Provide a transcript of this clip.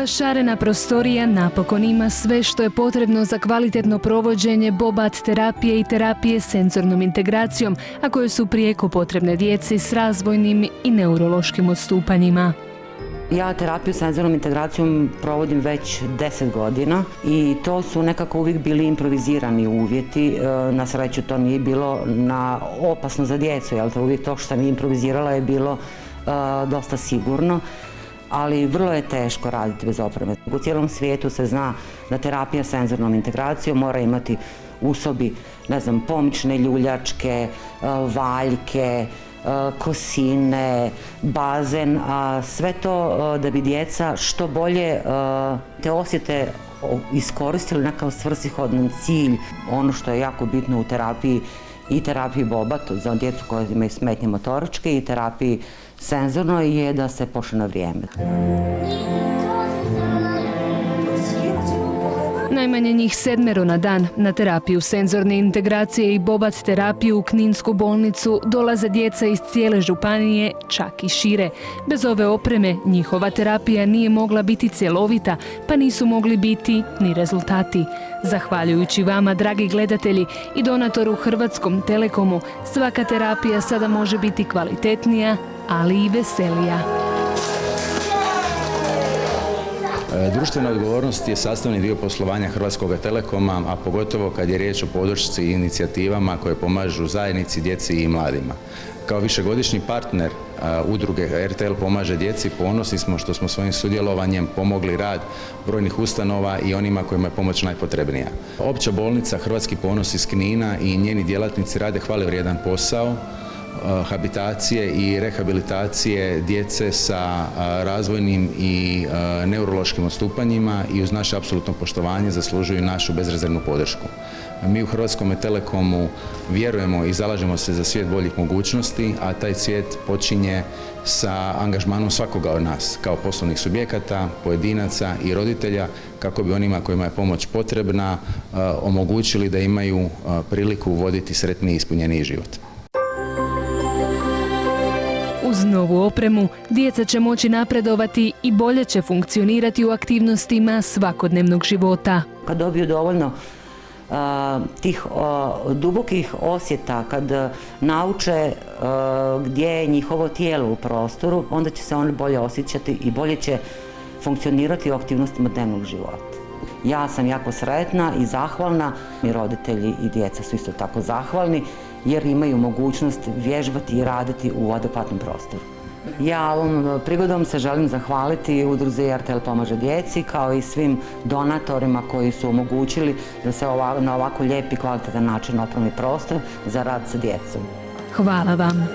Ova šarena prostorija napokon ima sve što je potrebno za kvalitetno provođenje bobat terapije i terapije senzornom integracijom, a koje su prijeko potrebne djeci s razvojnim i neurološkim odstupanjima. Ja terapiju senzornom integracijom provodim već 10 godina i to su nekako uvijek bili improvizirani uvjeti. Na sreću to nije bilo opasno za djecu, jer uvijek to što sam improvizirala je bilo dosta sigurno, ali vrlo je teško raditi bez opreme. U cijelom svijetu se zna da terapija senzornom integracijom mora imati u sobi, pomične ljuljačke, valjke, kosine, bazen, a sve to da bi djeca što bolje te osjete iskoristili na kao svrsishodan cilj. Ono što je jako bitno u terapiji i terapiji bobat za djecu koje imaju smetnje motoričke i terapiji senzornoj je da se počne na vrijeme. Najmanje njih 7 na dan na terapiju senzorne integracije i bobat terapiju u Kninsku bolnicu dolaze djeca iz cijele županije, čak i šire. Bez ove opreme njihova terapija nije mogla biti cjelovita, pa nisu mogli biti ni rezultati. Zahvaljujući vama, dragi gledatelji, i donatoru Hrvatskom Telekomu, svaka terapija sada može biti kvalitetnija, ali i veselija. Društvena odgovornost je sastavni dio poslovanja Hrvatskog Telekoma, a pogotovo kad je riječ o podršci i inicijativama koje pomažu zajednici, djeci i mladima. Kao višegodišnji partner udruge RTL pomaže djeci ponosni smo što smo svojim sudjelovanjem pomogli rad brojnih ustanova i onima kojima je pomoć najpotrebnija. Opća bolnica Hrvatski ponos iz Knina i njeni djelatnici rade hvalevrijedan posao habitacije i rehabilitacije djece sa razvojnim i neurološkim odstupanjima i uz naše apsolutno poštovanje zaslužuju našu bezrezervnu podršku. Mi u Hrvatskom Telekomu vjerujemo i zalažemo se za svijet boljih mogućnosti, a taj svijet počinje sa angažmanom svakoga od nas, kao poslovnih subjekata, pojedinaca i roditelja, kako bi onima kojima je pomoć potrebna omogućili da imaju priliku voditi sretniji i ispunjeniji život. Uz novu opremu, djeca će moći napredovati i bolje će funkcionirati u aktivnostima svakodnevnog života. Kad dobiju dovoljno tih dubokih osjeta, kad nauče gdje je njihovo tijelo u prostoru, onda će se oni bolje osjećati i bolje će funkcionirati u aktivnostima dnevnog života. Ja sam jako sretna i zahvalna, i roditelji i djeca su isto tako zahvalni, jer imaju mogućnost vježbati i raditi u adekvatnom prostoru. Ja ovom prigodom se želim zahvaliti udruzi RTL pomaže djeci, kao i svim donatorima koji su omogućili da se na ovako lijep i kvalitetan način opremi prostor za rad sa djecom. Hvala vam.